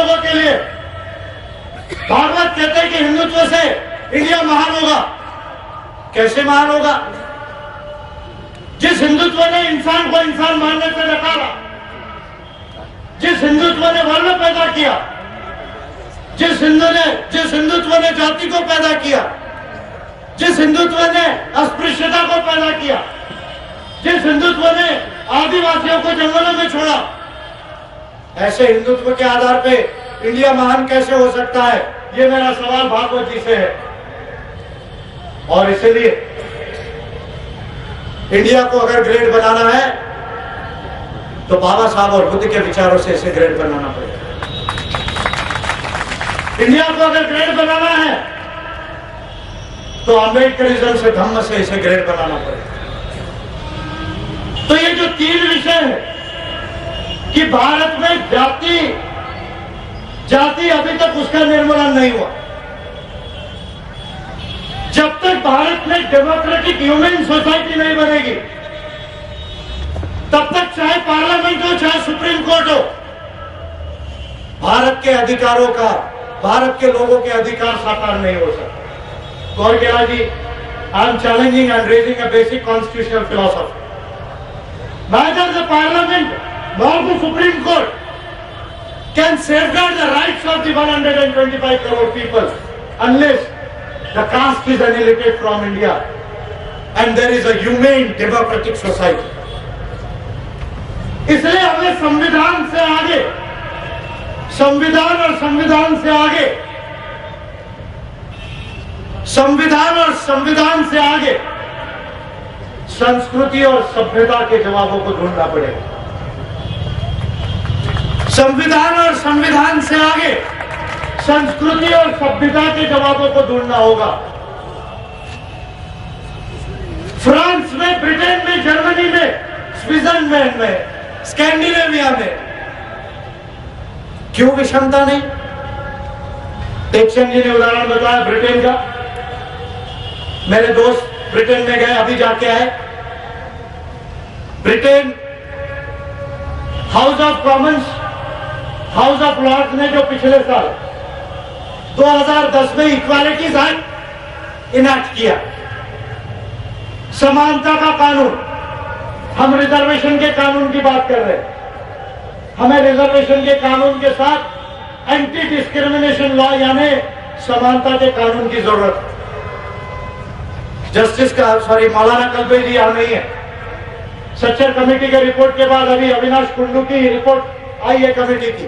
लोगों के लिए। भागवत कहते हैं कि हिंदुत्व से इंडिया महान होगा। कैसे महान होगा? जिस हिंदुत्व ने इंसान को इंसान मानने से नकारा, जिस हिंदुत्व ने वर्ण पैदा किया, जिस हिंदुत्व ने जाति को पैदा किया, जिस हिंदुत्व ने अस्पृश्यता को पैदा किया, जिस हिंदुत्व ने आदिवासियों को जंगलों में छोड़ा, ऐसे हिंदुत्व के आधार पे इंडिया महान कैसे हो सकता है? ये मेरा सवाल भागवत जी से है। और इसलिए इंडिया को अगर ग्रेट बनाना है तो बाबा साहब और बुद्ध के विचारों से इसे ग्रेट बनाना पड़ेगा। इंडिया को अगर ग्रेट बनाना है तो अम्बेडकरिज्म से, धम्म से इसे ग्रेट बनाना पड़ेगा। तो ये जो 3 विषय है कि भारत में जाति अभी तक उसका निर्मूलन नहीं हुआ। जब तक भारत में डेमोक्रेटिक ह्यूमन सोसाइटी नहीं बनेगी, तब तक चाहे पार्लियामेंट हो चाहे सुप्रीम कोर्ट हो, भारत के अधिकारों का, भारत के लोगों के अधिकार साकार नहीं हो सकते। गौर केला जी, I am challenging and raising a basic constitutional philosophy. Neither the parliament nor the Supreme Court can safeguard the rights of the 125 crore people unless the caste is annihilated from India and there is a humane democratic society. इसलिए हमें संविधान से आगे, संविधान और संविधान से आगे, संविधान और संविधान से आगे संस्कृति और सभ्यता के जवाबों को ढूंढना पड़ेगा। संविधान और संविधान से आगे संस्कृति और सभ्यता के जवाबों को ढूंढना होगा। फ्रांस में, ब्रिटेन में, जर्मनी में, स्विट्जरलैंड में, स्कैंडिनेविया में क्यों विषमता नहीं? टेक्सन जी ने उदाहरण बताया ब्रिटेन का। मेरे दोस्त ब्रिटेन में गए, अभी जाके आए। Britain House of Commons, House of Lords ने जो पिछले साल 2010 में इक्वालिटीज एक्ट इनैक्ट किया, समानता का कानून, हम रिजर्वेशन के कानून की बात कर रहे हैं। हमें रिजर्वेशन के कानून के साथ एंटी डिस्क्रिमिनेशन लॉ यानी समानता के कानून की जरूरत है। जस्टिस का मौलाना कल्बे जी यहां नहीं है। सच्चर कमेटी के रिपोर्ट के बाद अभी अविनाश कुंडू की रिपोर्ट आई है कमेटी की।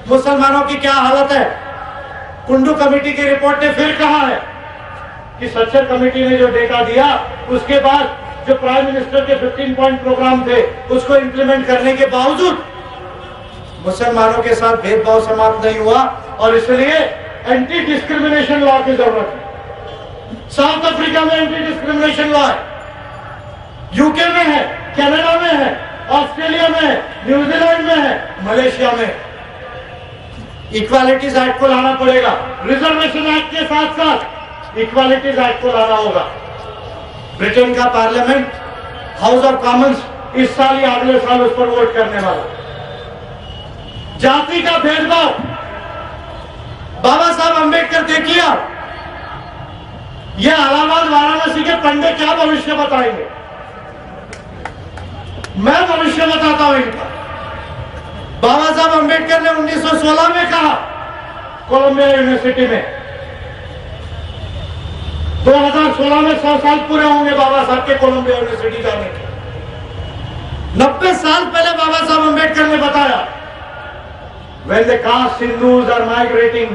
मुसलमानों की क्या हालत है? कुंडू कमेटी की रिपोर्ट ने फिर कहा है कि सच्चर कमेटी ने जो डेटा दिया उसके बाद जो प्राइम मिनिस्टर के 15 पॉइंट प्रोग्राम थे उसको इंप्लीमेंट करने के बावजूद मुसलमानों के साथ भेदभाव समाप्त नहीं हुआ और इसलिए एंटी डिस्क्रिमिनेशन लॉ की जरूरत है। साउथ अफ्रीका में एंटी डिस्क्रिमिनेशन लॉ है, यूके में है, कनाडा में है, ऑस्ट्रेलिया में है, न्यूजीलैंड में है, मलेशिया में। इक्वालिटीज एक्ट को लाना पड़ेगा। रिजर्वेशन एक्ट के साथ साथ इक्वालिटीज एक्ट को लाना होगा। ब्रिटेन का पार्लियामेंट, हाउस ऑफ कॉमन्स इस साल या अगले साल उस पर वोट करने वाला। जाति का भेदभाव, बाबा साहब अंबेडकर देखिए, ये इलाहाबाद वाराणसी के पंडित क्या भविष्य बताएंगे? मैं भविष्य बताता हूं इनका। बाबा साहब अंबेडकर ने 1916 में कहा कोलंबिया यूनिवर्सिटी में, 2016 में 100 साल पूरे होंगे बाबा साहब के कोलंबिया यूनिवर्सिटी जाने के। 90 साल पहले बाबा साहब अंबेडकर ने बताया, when the caste Hindus are migrating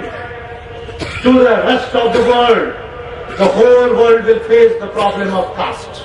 to the rest of the world will face the problem of caste.